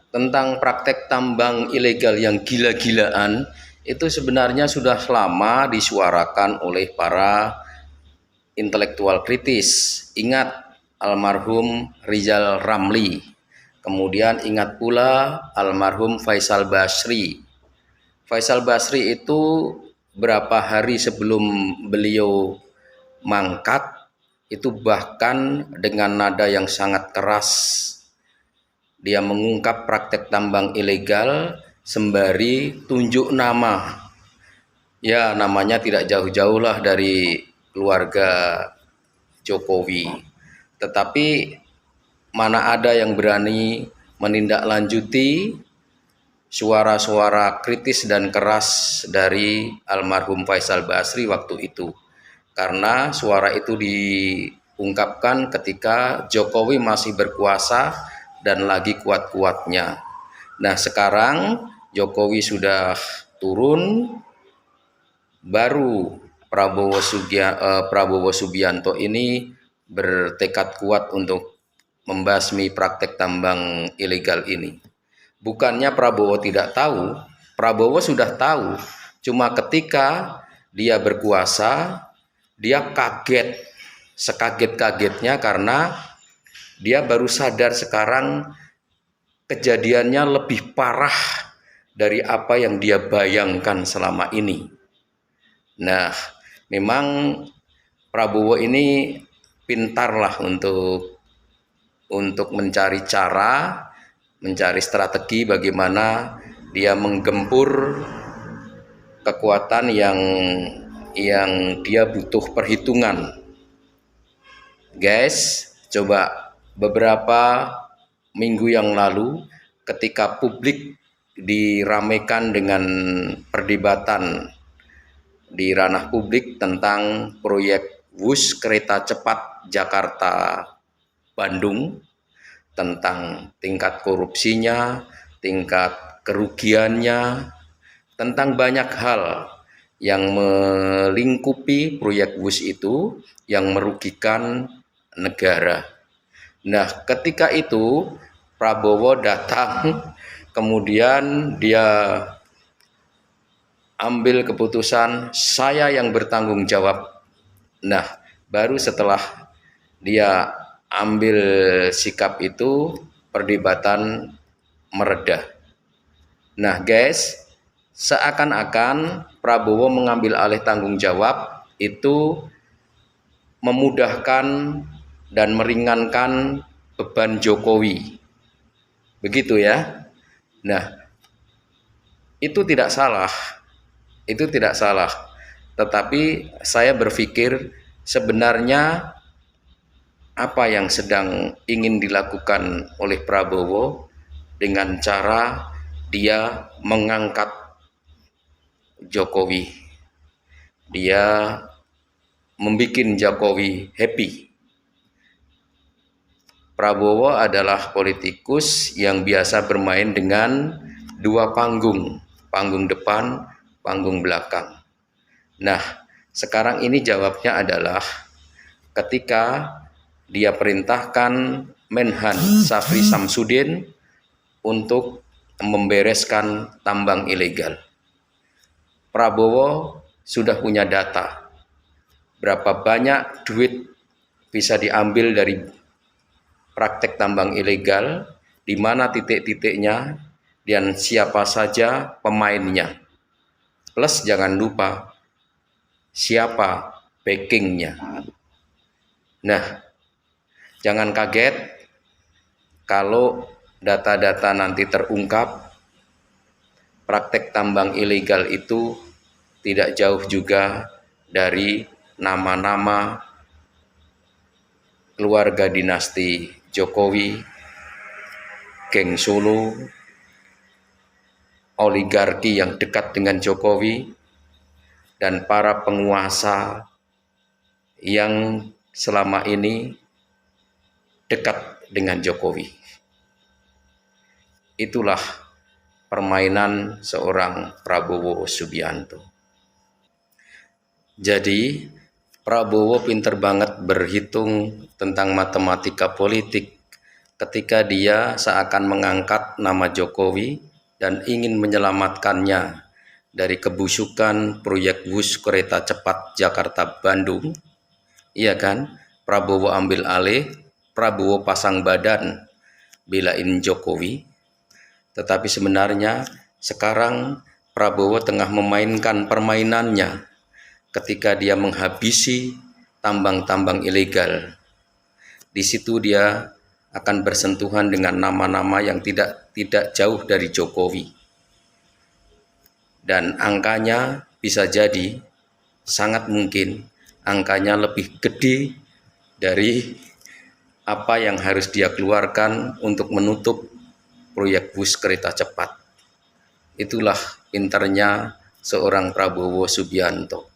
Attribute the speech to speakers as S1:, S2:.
S1: tentang praktek tambang ilegal yang gila-gilaan itu sebenarnya sudah lama disuarakan oleh para intelektual kritis. Ingat almarhum Rizal Ramli, kemudian ingat pula almarhum Faisal Basri. Faisal Basri itu berapa hari sebelum beliau mangkat itu bahkan dengan nada yang sangat keras dia mengungkap praktek tambang ilegal sembari tunjuk nama. Ya, namanya tidak jauh-jauh lah dari keluarga Jokowi. Tetapi mana ada yang berani menindaklanjuti suara-suara kritis dan keras dari almarhum Faisal Basri waktu itu. Karena suara itu diungkapkan ketika Jokowi masih berkuasa dan lagi kuat-kuatnya. Nah, sekarang Jokowi sudah turun, baru Prabowo Subianto ini bertekad kuat untuk membasmi praktek tambang ilegal ini. Bukannya Prabowo tidak tahu, Prabowo sudah tahu. Cuma ketika dia berkuasa, dia kaget, sekaget-kagetnya karena dia baru sadar sekarang kejadiannya lebih parah dari apa yang dia bayangkan selama ini. Nah, memang Prabowo ini pintarlah untuk mencari cara, mencari strategi bagaimana dia menggempur kekuatan yang dia butuh perhitungan. Guys, coba beberapa minggu yang lalu ketika publik diramaikan dengan perdebatan di ranah publik tentang proyek WUS kereta cepat Jakarta Bandung, tentang tingkat korupsinya, tingkat kerugiannya, tentang banyak hal yang melingkupi proyek WUS itu yang merugikan negara. Nah, ketika itu Prabowo datang, kemudian dia ambil keputusan, saya yang bertanggung jawab. Nah, baru setelah dia ambil sikap itu, perdebatan mereda. Nah, guys, seakan-akan Prabowo mengambil alih tanggung jawab itu memudahkan dan meringankan beban Jokowi. Begitu ya. Nah, itu tidak salah. Itu tidak salah. Tetapi saya berpikir sebenarnya apa yang sedang ingin dilakukan oleh Prabowo dengan cara dia mengangkat Jokowi. Dia membuat Jokowi happy. Prabowo adalah politikus yang biasa bermain dengan dua panggung, panggung depan, panggung belakang. Nah, sekarang ini jawabnya adalah ketika dia perintahkan Menhan Syafri Samsudin untuk membereskan tambang ilegal. Prabowo sudah punya data berapa banyak duit bisa diambil dari praktek tambang ilegal, di mana titik-titiknya, dan siapa saja pemainnya. Plus jangan lupa siapa backingnya. Nah, jangan kaget kalau data-data nanti terungkap, praktek tambang ilegal itu tidak jauh juga dari nama-nama keluarga dinasti Jokowi, geng Solo, oligarki yang dekat dengan Jokowi, dan para penguasa yang selama ini dekat dengan Jokowi. Itulah permainan seorang Prabowo Subianto. Jadi Prabowo pinter banget berhitung tentang matematika politik. ketika dia seakan mengangkat nama Jokowi dan ingin menyelamatkannya dari kebusukan proyek bus kereta cepat Jakarta-Bandung. Iya kan? Prabowo ambil alih, Prabowo pasang badan belain Jokowi. Tetapi sebenarnya sekarang Prabowo tengah memainkan permainannya ketika dia menghabisi tambang-tambang ilegal. Di situ dia akan bersentuhan dengan nama-nama yang tidak jauh dari Jokowi. Dan angkanya bisa jadi, sangat mungkin angkanya lebih gede dari apa yang harus dia keluarkan untuk menutup proyek bus kereta cepat. Itulah pintarnya seorang Prabowo Subianto.